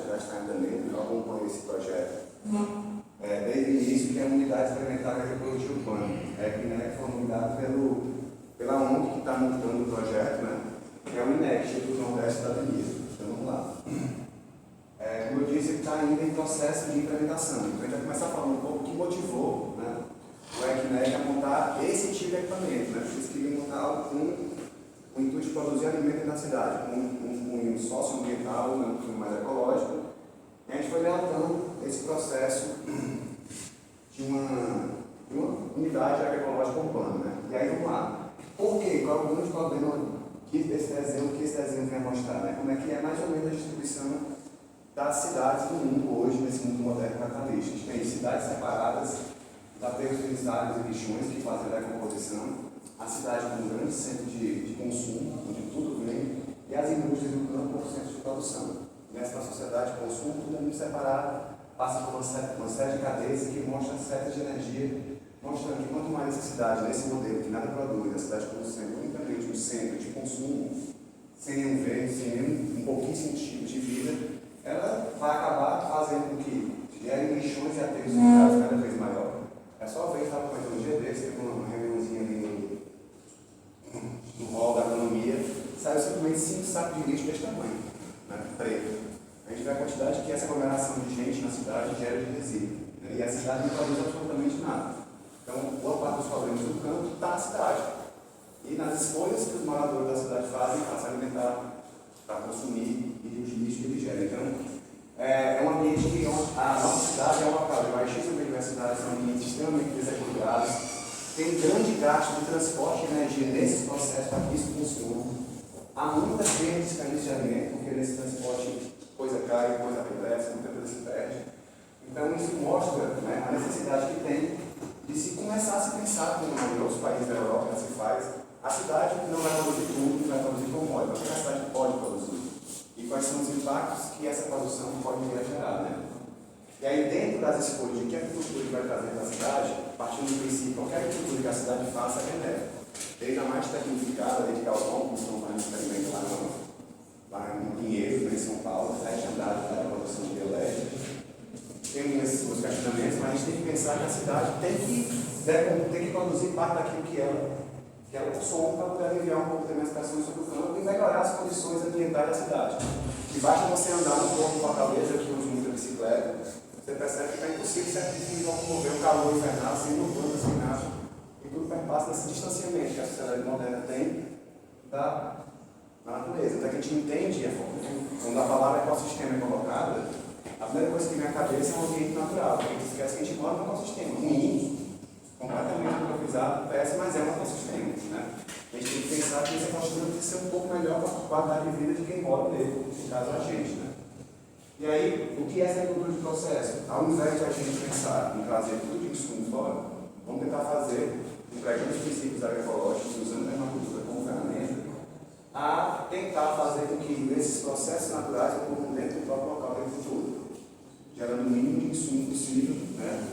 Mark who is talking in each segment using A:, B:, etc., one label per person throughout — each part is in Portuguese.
A: já está em andamento, já acompanho esse projeto desde o início, que é a Unidade Experimental de Agroecologia Urbana. A ECNEC foi nomeada pela ONG que está montando o projeto, né? Que é o INEC, Instituto Nordeste da Cidadania. Então vamos lá. Como eu disse, ele está ainda em processo de implementação. Então a gente vai começar falando um pouco o que motivou, né, o ECNEC a montar esse tipo de equipamento. Né? Eles queriam montar algo com o intuito de produzir alimento na cidade, com um cunho socioambiental, né, um cunho mais ecológico. E a gente foi levantando esse processo de uma unidade agroecológica urbana. Né? E aí vamos lá. Por quê? Qual é o grande problema que esse desenho vem mostrar? Né? Como é que é mais ou menos a distribuição das cidades do mundo hoje, nesse mundo moderno capitalista. A gente tem cidades separadas, aterros áreas e regiões que fazem a decomposição, a cidade como um grande centro de consumo, onde tudo vem, e as indústrias do campo como centro de produção. Nessa sociedade de consumo, tudo é muito separado, passa por uma série de cadeias que mostram setas de energia, mostrando que quanto mais essa cidade, nesse modelo que nada produz, a cidade como sendo unicamente um centro de consumo, sem nenhum verde, sem nenhum pouquíssimo tipo de vida, ela vai acabar fazendo com que gerem lixões e aterros sanitários cada vez maior. É só ver, estava comentando um dia desse, teve uma reuniãozinha ali no hall da economia, saiu simplesmente 5 sacos de lixo desse tamanho, né, preto. A gente vê a quantidade que essa aglomeração de gente na cidade gera de resíduo. Né, e a cidade não produz absolutamente nada. Então, boa parte dos problemas do campo está na cidade. E nas escolhas que os moradores da cidade fazem para se alimentar, para consumir e os lixos que ele gera. Então, é um ambiente que a nossa cidade é um local de baixíssima biodiversidade, são ambientes extremamente desequilibrados, tem grande gasto de transporte e energia nesses processos para que isso funcione. Há muitas vezes desperdício de alimento, porque nesse transporte coisa cai, coisa acontece, muita coisa se perde. Então, isso mostra, né, a necessidade que tem de se começar a se pensar, como em outros países da Europa já se faz, a cidade não vai produzir tudo, vai produzir como pode, mas o que a cidade pode produzir? E quais são os impactos que essa produção pode vir a gerar, né? E aí, dentro das escolhas de que agricultura vai trazer para a cidade, partindo do princípio, qualquer agricultura que a cidade faça é benéfica. Desde a mais tecnificada, desde Galvão, que estão fazendo experimento lá em Pinheiros, em São Paulo, 7 andares da produção de elétrica. Tem os questionamentos, mas a gente tem que pensar que a cidade tem que produzir parte daquilo que ela consome para poder aliviar um pouco também as pressões sobre o campo e melhorar as condições ambientais da cidade. E basta você andar no porto de Fortaleza, que usa muita bicicleta, você percebe que está impossível se locomover o calor infernal sem urbano, sem nada. E tudo perpassa desse distanciamento que a sociedade moderna tem da natureza. Então, que a gente entende, quando a palavra ecossistema é colocada, a primeira coisa que vem à cabeça é um ambiente natural. A gente esquece que a gente mora num ecossistema ruim, completamente improvisado, péssimo, mas é um ecossistema. Né? A gente tem que pensar que esse ecossistema tem que ser um pouco melhor para a qualidade de vida de quem mora nele, no caso a gente. Né? E aí, o que é essa agricultura de processo? Ao invés de a gente pensar em trazer tudo de insumo fora, vamos tentar fazer, empregando os princípios agroecológicos, usando a permacultura como ferramenta, a tentar fazer com que esses processos naturais ocorram dentro do próprio local da agricultura, gerando o mínimo de insumo possível, né?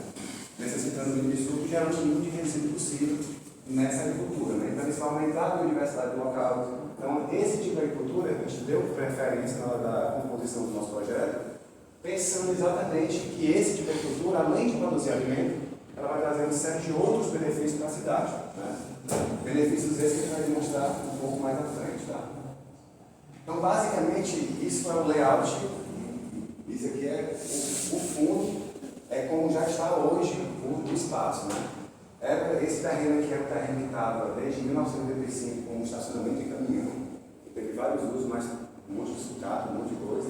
A: Necessitando o mínimo de insumo, gerando o mínimo de resíduo possível nessa agricultura. Né? Então, isso vai aumentar a biodiversidade do local. Então, esse tipo de agricultura, a gente deu preferência na hora da composição do nosso projeto, pensando exatamente que esse tipo de agricultura, além de produzir alimento, ela vai trazer uma série de outros benefícios para a cidade. Né? Benefícios esses que a gente vai demonstrar um pouco mais à frente. Tá? Então, basicamente, isso é o layout. Isso aqui é o fundo, é como já está hoje o espaço. Né? Esse terreno aqui é um terreno que estava desde 1985 como estacionamento de caminhão. Teve vários usos, mas um monte de sucata, um monte de coisa.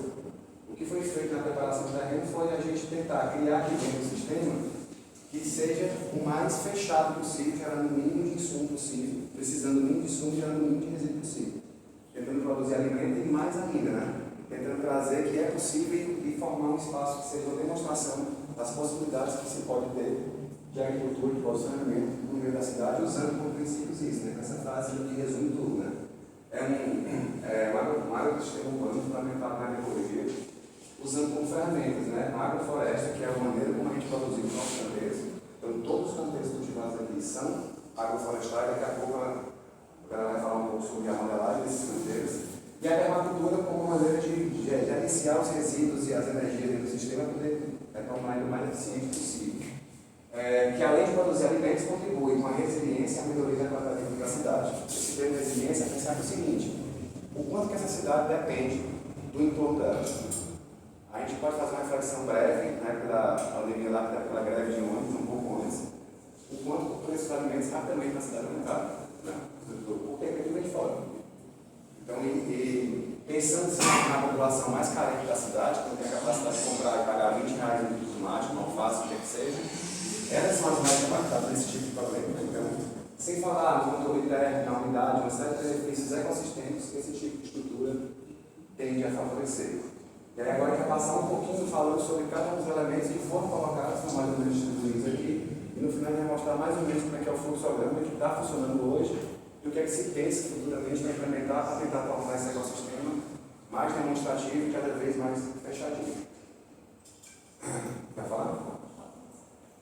A: O que foi feito na preparação do terreno foi a gente tentar criar aqui dentro do sistema que seja o mais fechado possível, gerando o mínimo de insumo possível, precisando do mínimo de insumo, gerando o mínimo de resíduo possível. Tentando produzir alimento e mais ainda, né? Tentando trazer que é possível e formar um espaço que seja uma demonstração das possibilidades que se pode ter de agricultura, de produção de alimento no meio da cidade, usando como princípios isso, né? Essa frase que resume tudo, né? É um agrosistema urbano fundamentado na agroecologia, usando como ferramentas, né? A agrofloresta, que é a maneira como a gente produz os nossos canteiros. Então, todos os canteiros cultivados aqui são agroflorestais. Daqui a pouco ela vai falar um pouco sobre a modelagem desses canteiros. E a permacultura como uma maneira de gerenciar os resíduos e as energias dentro do sistema para poder tornar ele o mais eficiente possível. Que além de produzir alimentos, contribui com a resiliência e a melhoria da qualidade de vida da cidade. Esse termo de resiliência é pensar no seguinte: o quanto que essa cidade depende do entorno dela. A gente pode fazer uma reflexão breve, na época da pandemia, lá daquela greve de ônibus, um pouco antes, o quanto o preço dos alimentos rapidamente na cidade aumentava. Né? Porque ele vem de fora. Então, pensando na população mais carente da cidade, que não tem a capacidade de comprar e pagar R$20 no litro de tomate, uma alface, o que seja, elas são as mais impactadas nesse tipo de problema. Então, sem falar no controle interno, na unidade, uma série de benefícios ecossistêmicos que esse tipo de estrutura tende a favorecer. E aí agora eu quero passar um pouquinho falando sobre cada um dos elementos que foram colocados, são mais ou menos distribuídos aqui, e no final eu vou mostrar mais ou menos como é que é o fluxograma que está funcionando hoje e o que é que se pensa futuramente para implementar, para tentar tornar esse ecossistema mais demonstrativo e cada vez mais fechadinho. Vai falar?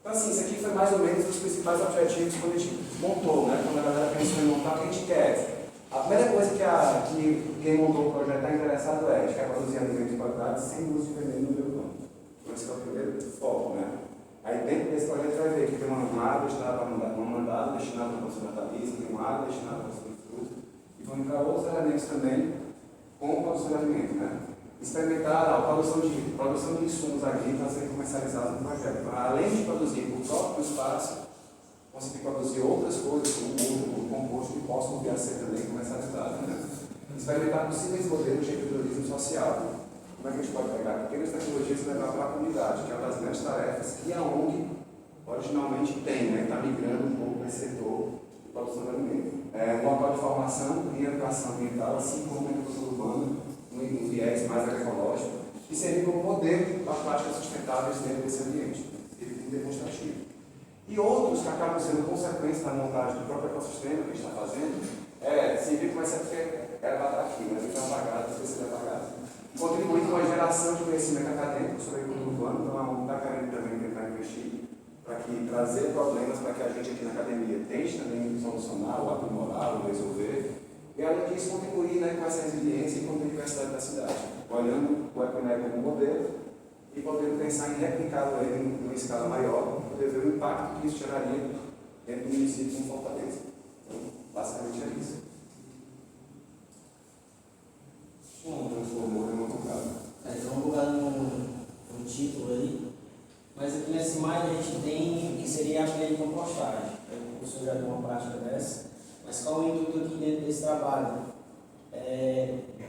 A: Então assim, isso aqui foi mais ou menos os principais objetivos quando a gente montou, né? Quando a galera pensou em montar, o que a gente quer? A primeira coisa que quem montou o projeto está interessado é: a gente quer produzir alimentos de qualidade sem uso de veneno no meio urbano. Então esse é o primeiro foco, né? Aí dentro desse projeto vai ver que tem uma área destinada para uma mandada, destinada para produção natalícia, tem uma área destinada para produção de fruta, e vão entrar outros elementos também com produção de alimentos, né? Experimentar a produção de insumos agrícolas a serem comercializados no projeto. Então, além de produzir o próprio espaço, conseguir produzir outras coisas, como o composto, que possam vir a ser também comercializados. Né? Experimentar possíveis modelos de empreendedorismo social. Como é que a gente pode pegar pequenas tecnologias e levar para a comunidade, que é uma das grandes tarefas que a ONG originalmente tem, né? Está migrando um pouco nesse setor de produção de alimento. Um local de formação e educação ambiental, assim como a agricultura urbana, um viés mais agroecológico, que seria como modelo para práticas sustentáveis dentro desse ambiente. Seria um demonstrativo. E outros que acabam sendo consequência da montagem do próprio ecossistema que a gente está fazendo, servir como essa porque era para estar aqui, mas ele está apagado, não sei se ele é apagado. Contribuir com a geração de conhecimento acadêmico sobre a agricultura urbana, então a ONG está querendo também tentar investir para que trazer problemas para que a gente aqui na academia tente também solucionar, ou aprimorar, ou resolver. E além disso, contribuir, né, com essa resiliência e com a diversidade da cidade, olhando o Ecoineg como modelo e podendo pensar em replicá-lo em uma escala maior, para poder ver o impacto que isso geraria dentro do município como Fortaleza. Então, basicamente é isso. Transformou em uma bugada.
B: Então, vamos bugar no título aí, mas aqui nessa imagem a gente tem que seria a pilha de compostagem. O professor já deu uma prática dessa, mas qual é o intuito aqui dentro desse trabalho?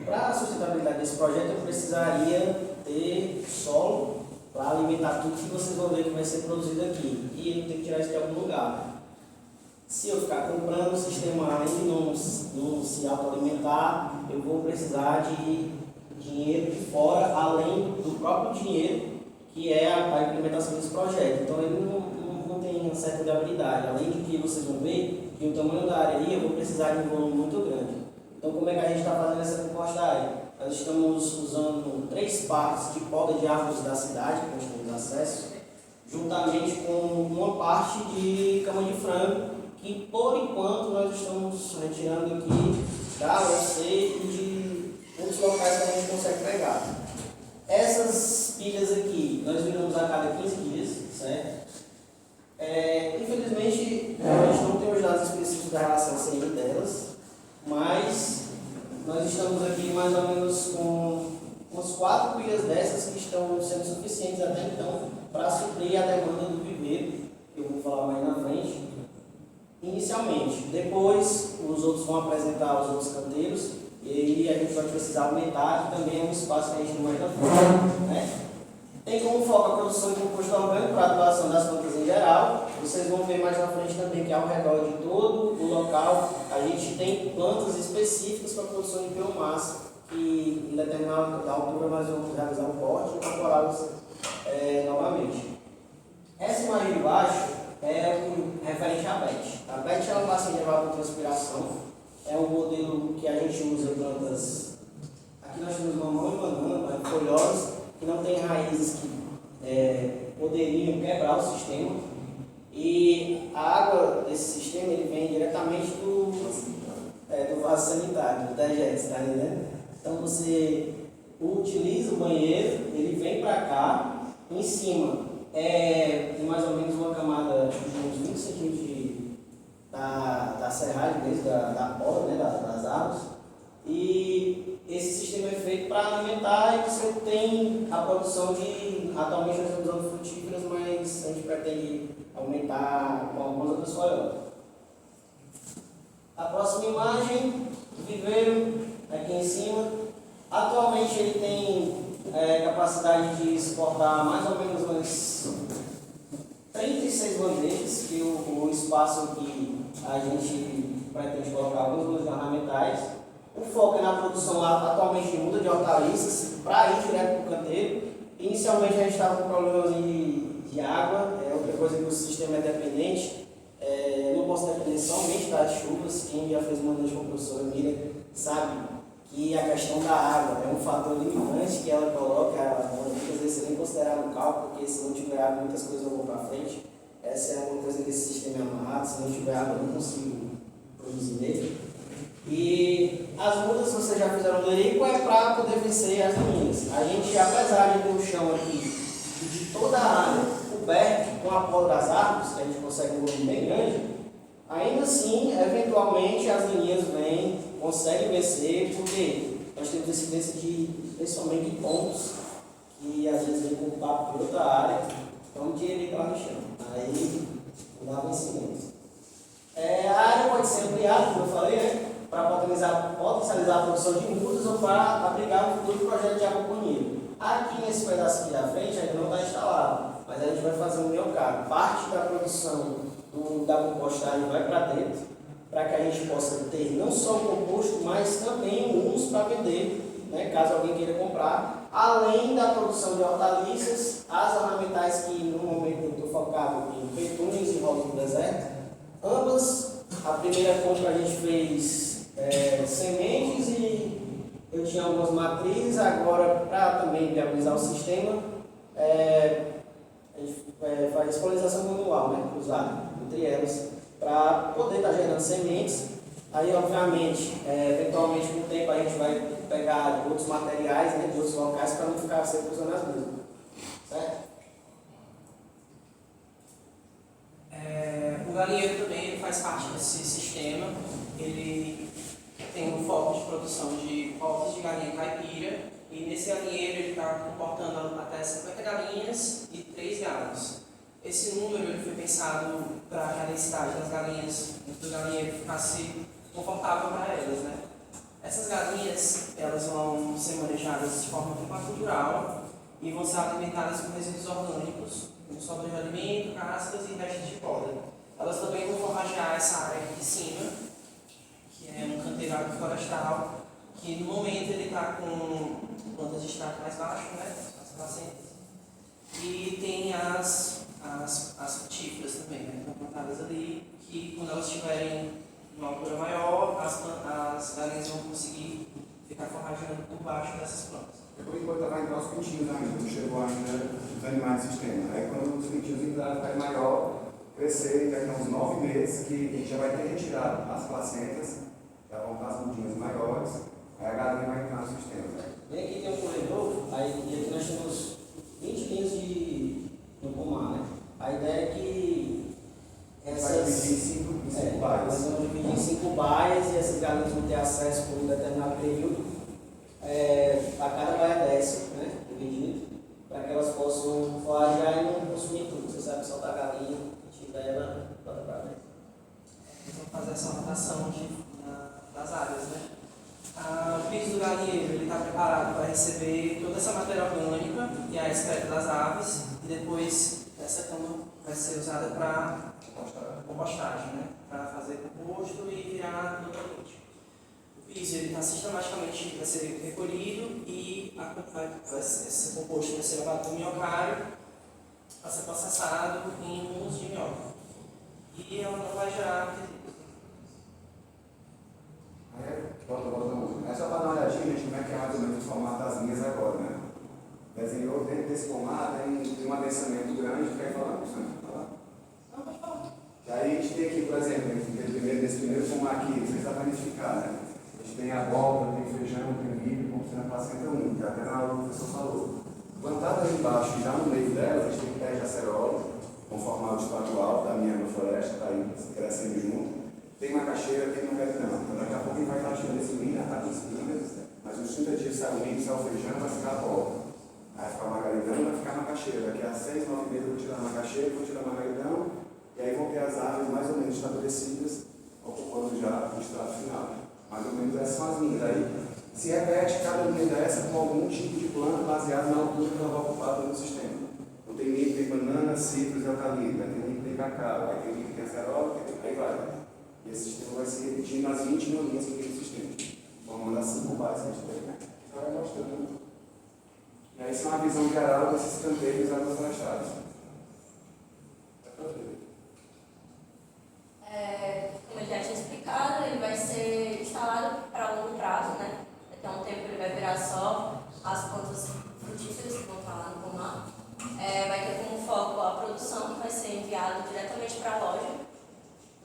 B: Para a sustentabilidade desse projeto, eu precisaria ter solo para alimentar tudo que vocês vão ver que vai ser produzido aqui. E eu tenho que tirar isso de algum lugar. Se eu ficar comprando o sistema além de não se autoalimentar, eu vou precisar de dinheiro de fora, além do próprio dinheiro que é a implementação desse projeto. Então ele não tem uma certa viabilidade. Além de que vocês vão ver que o tamanho da área aí eu vou precisar de um volume muito grande. Então como é que a gente está fazendo essa compostagem? Nós estamos usando 3 partes de poda de árvores da cidade, que nós temos acesso, juntamente com uma parte de cama de frango, que por enquanto nós estamos retirando aqui da UFC e de outros locais que a gente consegue pegar. Essas pilhas aqui, nós viramos a cada 15 dias, certo? Infelizmente, a gente não tem os dados específicos da relação CI delas, mas nós estamos aqui mais ou menos com umas 4 pilhas dessas que estão sendo suficientes até então para suprir a demanda do viveiro, que eu vou falar mais na frente, inicialmente. Depois, os outros vão apresentar os outros canteiros e aí a gente vai precisar aumentar, que também é um espaço que a gente não vai na frente, né? Tem como foco a produção de composto orgânico para a atuação das plantas em geral. Vocês vão ver mais na frente também que ao redor de todo o local a gente tem plantas específicas para a produção de biomassa, que em determinada altura nós vamos realizar um corte e incorporá-los novamente. Essa imagem de baixo é referente à BET. A BET é uma base de evapotranspiração, é um modelo que a gente usa plantas. Aqui nós temos mamão e banana, folhosas, que não tem raízes que poderiam quebrar o sistema, e a água desse sistema ele vem diretamente do vaso sanitário, do dejeto, está entendendo? Então você utiliza o banheiro, ele vem para cá, em cima tem mais ou menos uma camada de uns 20 centímetros da serragem mesmo, da poda, né, das árvores, e esse sistema é feito para alimentar e você tem a produção de, atualmente nós estamos usando frutíferas, mas a gente pretende aumentar com algumas outras folhosas. A próxima imagem, o viveiro, aqui em cima. Atualmente ele tem capacidade de suportar mais ou menos umas 36 bandeiras, que o espaço que a gente pretende colocar alguns banheiros ornamentais. O foco é na produção atualmente de muda de hortaliças para ir direto para o canteiro. Inicialmente a gente estava com problemas de água, outra coisa que o sistema é dependente. Não posso depender somente das chuvas. Quem já fez uma noite com a professora Miriam sabe que a questão da água é um fator limitante que ela coloca, muitas vezes você nem considerar no cálculo, porque se não tiver água muitas coisas não vão para frente. Essa é uma coisa desse sistema é amarrado, se não tiver água eu não consigo produzir nele. E as mudas que vocês já fizeram no Lerico é para poder vencer as linhas. A gente, apesar de ter o chão aqui e de toda a área coberta com a poda das árvores, que a gente consegue um volume bem grande, ainda assim, eventualmente as linhas vêm, conseguem vencer, porque nós temos incidência principalmente de pontos, que às vezes vem com o papo de outra área, então direito lá no chão. Aí não dá vencimento. A área pode ser ampliada, como eu falei, né? Para potencializar a produção de mudas ou para abrigar um futuro projeto de aquaponia. Aqui nesse pedaço aqui da frente ainda não está instalado, mas a gente vai fazer um biocaro. Parte da produção da compostagem vai para dentro, para que a gente possa ter não só o composto, mas também o humus para vender, né, caso alguém queira comprar. Além da produção de hortaliças, as ornamentais que no momento eu estou focado em petúnias e rosas do deserto, ambas, a primeira compra a gente fez sementes e eu tinha algumas matrizes. Agora, para também viabilizar o sistema, a gente faz polinização manual, né, cruzada entre elas, para poder estar gerando sementes. Aí, obviamente, eventualmente com o tempo a gente vai pegar outros materiais, né, de outros locais, para não ficar sempre usando as mesmas. Certo?
C: O galinheiro também ele faz parte desse sistema. Ele tem um foco de produção de ovos de galinha caipira, e nesse galinheiro ele está comportando até 50 galinhas e 3 galos. Esse número ele foi pensado para que a densidade das galinhas do galinheiro ficasse confortável para elas, né? Essas galinhas elas vão ser manejadas de forma cultural e vão ser alimentadas com resíduos orgânicos, com sobra de alimento, cascas e restos de poda. Elas também vão forragear essa área aqui de cima, que é um canteiro agroflorestal, que no momento ele está com plantas de destaque mais baixo, né, as placentas, e tem as frutíferas também, né, que estão plantadas ali, que quando elas estiverem numa altura maior, as galinhas vão conseguir ficar forrageando por baixo dessas plantas.
A: Por enquanto vai entrar os pintinhos ainda, não chegou ainda os animais do sistema. Aí quando os pintinhos entrarem, vai maior, crescer, daqui a uns 9 meses, que a gente já vai ter retirado as placentas, já vão estar as mudinhas maiores, aí a galinha vai entrar no sistema.
B: Bem aqui tem um corredor, aí aqui nós temos 20 linhas no pomar, né? A ideia é que
A: Vai dividir em 5 bairros.
B: Nós vamos dividir em 5 baias e essas galinhas vão ter acesso por um determinado período a cada baia dessa, né? Dividido, para que elas possam forragear e não consumir tudo. Você sabe soltar a galinha, tira ela, bota para dentro.
C: Vamos fazer essa rotação das áreas, né? O piso do galinheiro está preparado para receber toda essa matéria orgânica e a excreta das aves, e depois essa cama vai ser usada para compostagem, né? Para fazer composto e virar nutriente. O piso está sistematicamente vai ser recolhido e esse composto vai ser levado para o minhocário, vai ser processado em humus de minhoca. E ela não vai gerar
A: É só para dar uma olhadinha, gente, como é que é mais ou menos o formato das linhas agora, né? Desenhou dentro desse formato, tem um adensamento grande, quer falar, professor?
C: Não, pode falar.
A: E aí a gente tem aqui, por exemplo, nesse primeiro formato aqui, vocês dá para identificar, né? A gente tem abóbora, tem feijão, tem milho, como se na placenta 1, que até na aula o professor falou. Plantada ali embaixo e já no meio dela, a gente tem pés de acerola, com formato estadual da minha floresta, está aí crescendo junto. Tem macaxeira, tem mangaritão. Então daqui a pouco ele vai estar tirando esse milho, já está com espigas, mas nos 30 dias sai o milho, sai o feijão, vai ficar abóbora. Vai ficar margaridão e vai ficar macaxeira. Daqui a 6, 9 meses eu vou tirar a macaxeira, vou tirar a margaridão, e aí vão ter as árvores mais ou menos estabelecidas, ocupando já o estrado final. Mais ou menos essas são as linhas. Aí se repete cada linha dessa com algum tipo de planta baseado na altura que ela vai ocupar no sistema. Não tem milho, tem banana, citros e eucalipto, vai ter milho, tem cacau, vai ter milho, tem acerola, aí vai. E esse sistema vai se repetindo nas 20 mil linhas que tem no sistema. Formando as 5 bases que a gente tem, né? Então vai mostrando. E aí, isso é uma visão geral desses canteiros agroflorestais.
D: Como ele já tinha explicado, ele vai ser instalado para longo prazo, né? Até um tempo ele vai virar só as plantas frutíferas que vão estar lá no pomar. Vai ter como foco a produção, que vai ser enviado diretamente para a loja.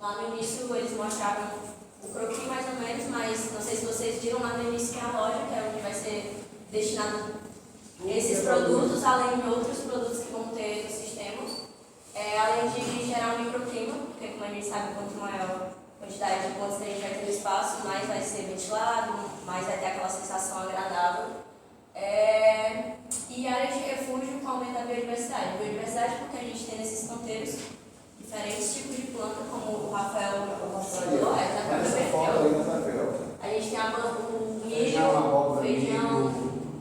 D: Lá no início eles mostraram o croquis mais ou menos, mas não sei se vocês viram lá no início que é a loja, que é onde vai ser destinado esses produtos, além de outros produtos que vão ter no sistema, além de gerar um microclima, porque como a gente sabe, quanto maior a quantidade de plantas que a gente vai ter no espaço, mais vai ser ventilado, mais vai ter aquela sensação agradável. E áreas de refúgio com aumento da biodiversidade. Biodiversidade porque a gente tem nesses canteiros diferentes tipos de planta, como o Rafael citou, a gente tem o milho, feijão,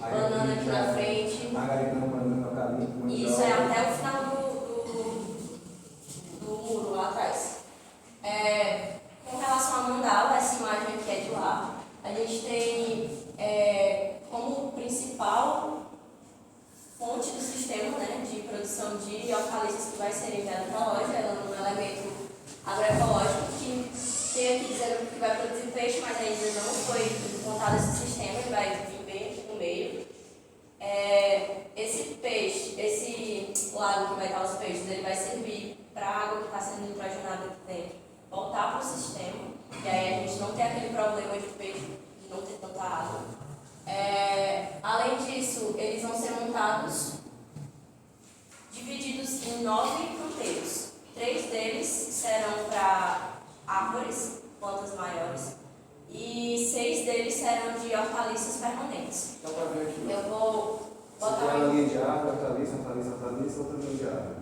D: banana aqui na frente.
A: Margaritão, banana, eucalipto.
D: Isso é até o final do muro lá atrás. Com relação à mandala, essa imagem aqui é de lá. A gente tem como principal fonte do sistema, né, de produção de hortaliças que vai ser enviado para a loja. Ela é um elemento agroecológico que tem aqui dizendo que vai produzir peixe, mas ainda não foi montado esse sistema e vai vir bem aqui no meio. Esse peixe, esse lago que vai estar os peixes, ele vai servir para a água que está sendo nitrogenada aqui dentro voltar para o sistema, e aí a gente não tem aquele problema de peixe de não ter tanta água. Além disso, eles vão ser montados, divididos em 9 canteiros. 3 deles serão para árvores, plantas maiores, e 6 deles serão de hortaliças permanentes.
A: Dá para ver aqui.
D: Eu vou botar
A: uma linha de árvore, hortaliça, outra linha de árvore.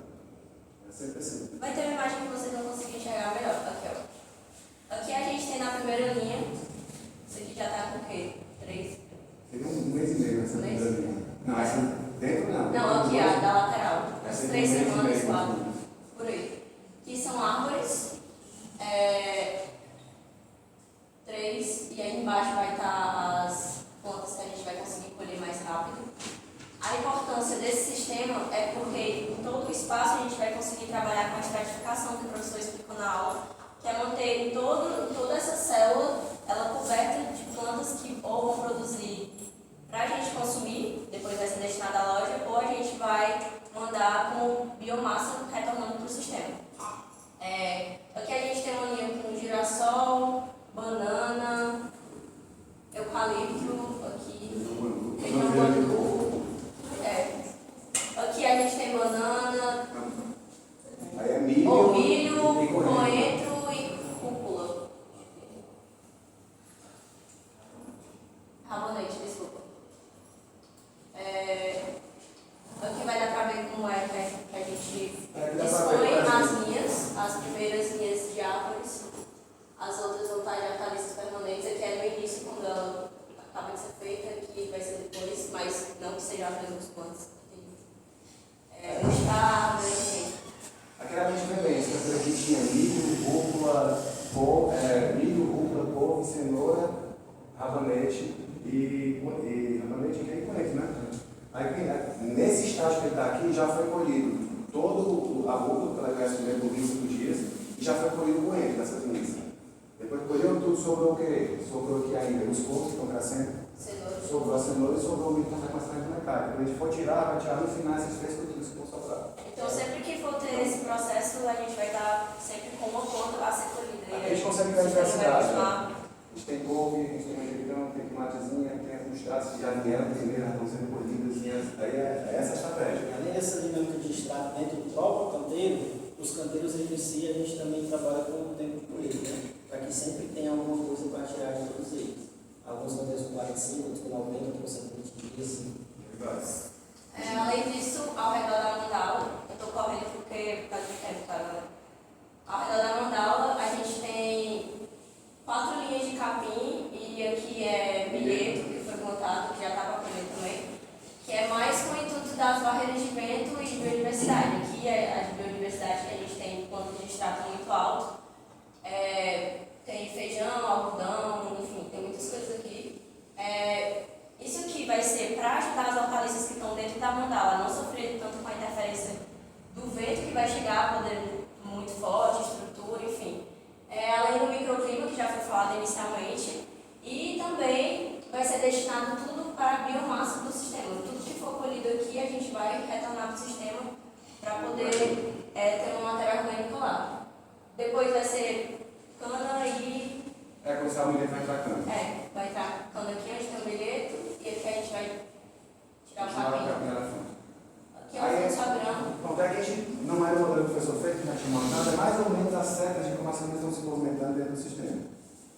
A: É sempre assim.
D: Vai ter uma imagem que vocês vão conseguir enxergar melhor. Aqui, ó. Aqui a gente tem na primeira linha. Isso aqui já está com o quê? 3?
A: Teve um mês e meio essa primeira linha. Não, essa dentro não.
D: Não, aqui, ó, da lateral. Umas 3 semanas, 4.
A: Quatro.
D: Por aí. Aqui são árvores. 3. E aí embaixo vai estar as plantas que a gente vai conseguir colher mais rápido. A importância desse sistema é porque em todo o espaço a gente vai conseguir trabalhar com a estratificação que o professor explicou na aula, que é manter em toda essa célula ela coberta de plantas que ou vão produzir para a gente consumir, depois vai ser destinada à loja, ou a gente vai mandar como biomassa retornando para o sistema. Aqui a gente tem uma linha com girassol, banana, eucalipto, aqui, feijão bambu. Aqui a gente tem banana,
A: Aí é milho,
D: coentro e cúpula. Rabanete, desculpa. Aqui vai dar pra ver como é que a gente dispõe as linhas, as primeiras linhas de árvores, as outras vão estar de hortaliças permanentes. Aqui é no início, quando ela acaba de ser feita, aqui vai ser depois, mas não que sejam as mesmas plantas.
A: Aqui a gente vê bem, essa aqui tinha milho, couve, cenoura, rabanete e rabanete aqui é coentro, né? Aí, nesse estágio que ele está aqui, já foi colhido todo a rúcula, que ela cresce primeiro por 25 dias, e já foi colhido o coentro dessas linhas. Depois que colheu tudo, sobrou o quê? Sobrou aqui ainda os couves que estão crescendo. Sobrou a cenoura e sobrou o milho que está começando a mercado. Quando a gente for tirar, vai tirar no final essas 3 culturas que vão sobrar.
D: Então, sempre que for ter esse processo, a gente vai estar sempre com uma planta a ser colhida.
A: A gente consegue ver a diversidade. A gente tem couve, a gente tem manjericão, tem tomatezinha, tem as mostardas que já vieram primeiro, estão sendo colhidas, aí é essa a estratégia.
B: Além dessa dinâmica de extrato dentro do próprio canteiro, os canteiros em si a gente também trabalha com o tempo de colheita, né? Para que sempre tenha alguma coisa para tirar de todos eles. Alguns canteiros com 45, outros com 90, outros com 120 dias.
D: Além disso, ao redor da mandala, eu estou correndo porque por causa do tempo, tá, galera? Ao redor da mandala, a gente tem 4 linhas de capim e aqui é milheto, que foi plantado, que já está para colher também, que é mais com o intuito das barreiras de vento e biodiversidade. Aqui é a biodiversidade que a gente tem quando de extrato muito alto. Tem feijão, algodão, enfim, tem muitas coisas aqui. Isso aqui vai ser para ajudar as hortaliças que estão dentro da mandala a não sofrerem tanto com a interferência do vento que vai chegar, poder muito forte, estrutura, enfim. Além do microclima, que já foi falado inicialmente, e também vai ser destinado tudo para a biomassa do sistema. Tudo que for colhido aqui, a gente vai retornar para o sistema para poder ter uma matéria orgânica lá. Depois vai ser cana e...
A: Quando sai o milheto vai entrar cana.
D: vai entrar cana aqui onde tem o milheto, e aqui a gente vai tirar o capim. Aqui é o só grão.
A: Pronto, é que a gente, não era o modelo que o professor fez, que já tinha mostrado, é mais ou menos as setas de como as famílias estão se movimentando dentro do sistema.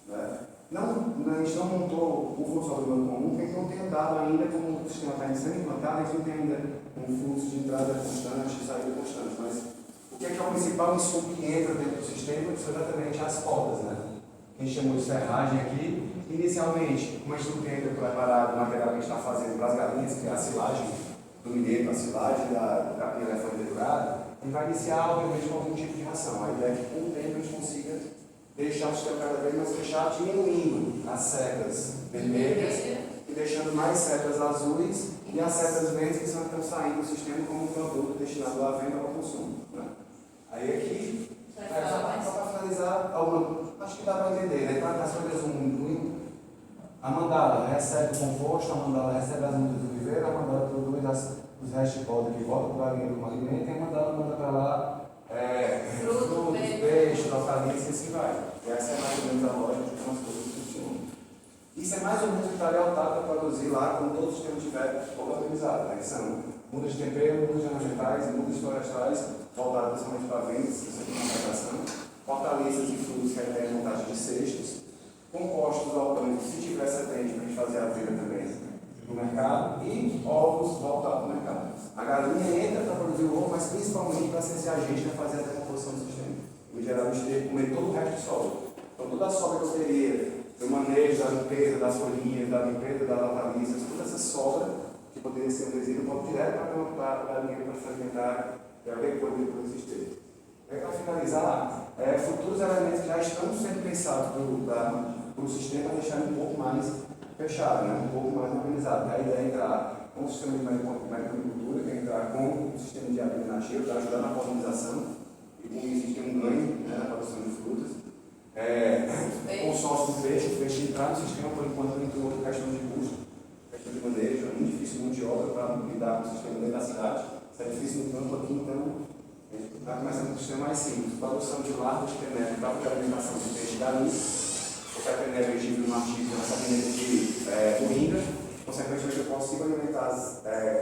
A: Né? A gente não montou o fluxo urbano comum, porque a gente não tem dado ainda como o sistema está sendo implantado, a gente não tem ainda um fluxo de entrada constante e saída constante. Mas o que é o principal insumo que entra dentro do sistema? São exatamente as podas, né? A gente chamou de serragem aqui. Inicialmente, como a gente não tem ainda preparado o material que a gente está fazendo para as galinhas, que é a silagem do milheto, a silagem da capinha elefante dedurada, a gente vai iniciar, obviamente, com algum tipo de ração. A ideia é que, com o tempo, a gente consiga deixar o sistema cada vez mais fechado, diminuindo as setas vermelhas e deixando mais setas azuis e as setas verdes que estão saindo do sistema como um produto destinado à venda ao consumo. Né? Aí aqui, só para finalizar, acho que dá para entender, né? Para as folhas 1, a mandala recebe o composto, a mandala recebe as mudas do viveiro, a mandala produz os restos de poda que voltam para o galinheiro como alimento, e a mandala manda para lá frutos, peixes, hortaliças e assim vai. E essa é mais ou menos a lógica de como as coisas funcionam. Isso é mais ou menos o que está orientado para produzir lá quando todo o sistema estiver organizado. Né? São mudas de tempero, mudas de ornamentais, mudas florestais, voltadas principalmente para vendas, que isso aqui é uma aplicação, hortaliças e frutos que é a montagem de cestos, compostos orgânicos, se tiver setente para a gente fazer a feira também no mercado, e ovos voltados para o mercado. A galinha entra para produzir o ovo, mas principalmente para ser esse agente para fazer a decomposição do sistema. Em geral, a gente teria que comer todo o resto do solo. Então, toda a sobra que eu teria, do manejo, da limpeza das folhinhas, da limpeza das hortaliças, toda essa sobra, que poderia ser um resíduo, volta direto para a galinha para se alimentar e haver coisa depois do sistema. Para finalizar, futuros elementos que já estão sendo pensados para o sistema deixar um pouco mais fechado, né? Um pouco mais organizado. A ideia é entrar com o sistema de maricultura, que é entrar com o sistema de abelha nativa para ajudar na polinização e com isso a gente tem um ganho, né, na produção de frutas. Consórcio do peixe, o peixe entrar no sistema, por enquanto não tem outra questão de custo, questão de manejo, é muito difícil mão de obra para lidar com o sistema dentro da cidade. Isso é difícil no campo aqui, então a gente está começando com um sistema mais simples. Produção de larvas de penetra para a alimentação de peixe galinha. O penetra é egípcio no artigo, essa penetra de moringa. Consequentemente, eu consigo alimentar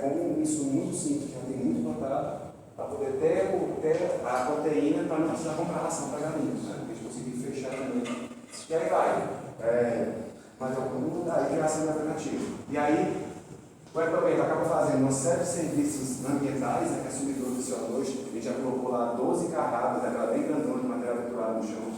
A: com um insumo muito simples, que não tem muito plantado, para poder ter a proteína para não precisar comprar ração para galinhas. Né? A gente conseguir fechar também. E aí vai. Mas aí criação de alternativa. E aí, o Ecopamento acaba fazendo uma série de serviços ambientais, né, que é sumidor do CO2. A gente já colocou lá 12 carradas, aquela bem grandona de material vetorado no chão,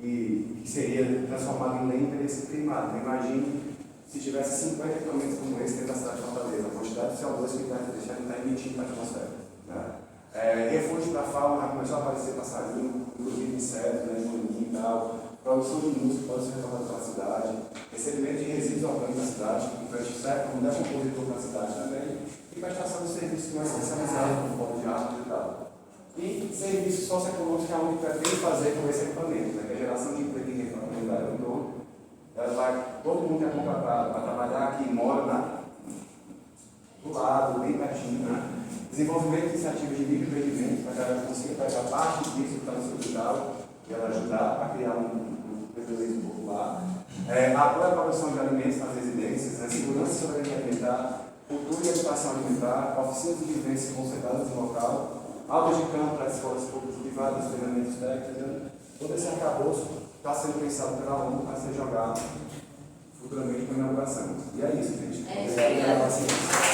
A: e que seria transformado em lenha para esse queimado. Então, imagine se tivesse 50 equipamentos como esse dentro da cidade de Fortaleza, a quantidade de CO2 que vai deixar de estar emitindo para a atmosfera. Né? Refúgio para a fauna, começou a aparecer passarinho, inclusive insetos, né, joaninha e tal. Produção de luz que pode ser retomada pela cidade. Recebimento de resíduos orgânicos na cidade, que a gente serve como decompositor para a cidade também. E prestação de serviços mais especializados, como polo de árvores e tal. E serviços socioeconômicos que a UNI pretende fazer com esse equipamento, né? Que é a geração de emprego e renda para a comunidade do entorno. Todo mundo que é contratado para trabalhar aqui, mora do lado, bem pertinho, né? Desenvolvimento de iniciativas de microempreendimento, para que ela consiga pegar parte disso que está no seu digital e ela ajudar a criar um tranquiliza um pouco lá. Apoio à produção de alimentos nas residências, segurança e soberania alimentar, cultura e educação alimentar, oficinas de vivência concentradas no local, aulas de campo para escolas públicas e privadas, treinamentos técnicos. Todo esse arcabouço está sendo pensado pela ONU para ser jogado futuramente com a inauguração. E é isso, gente.
D: Obrigada.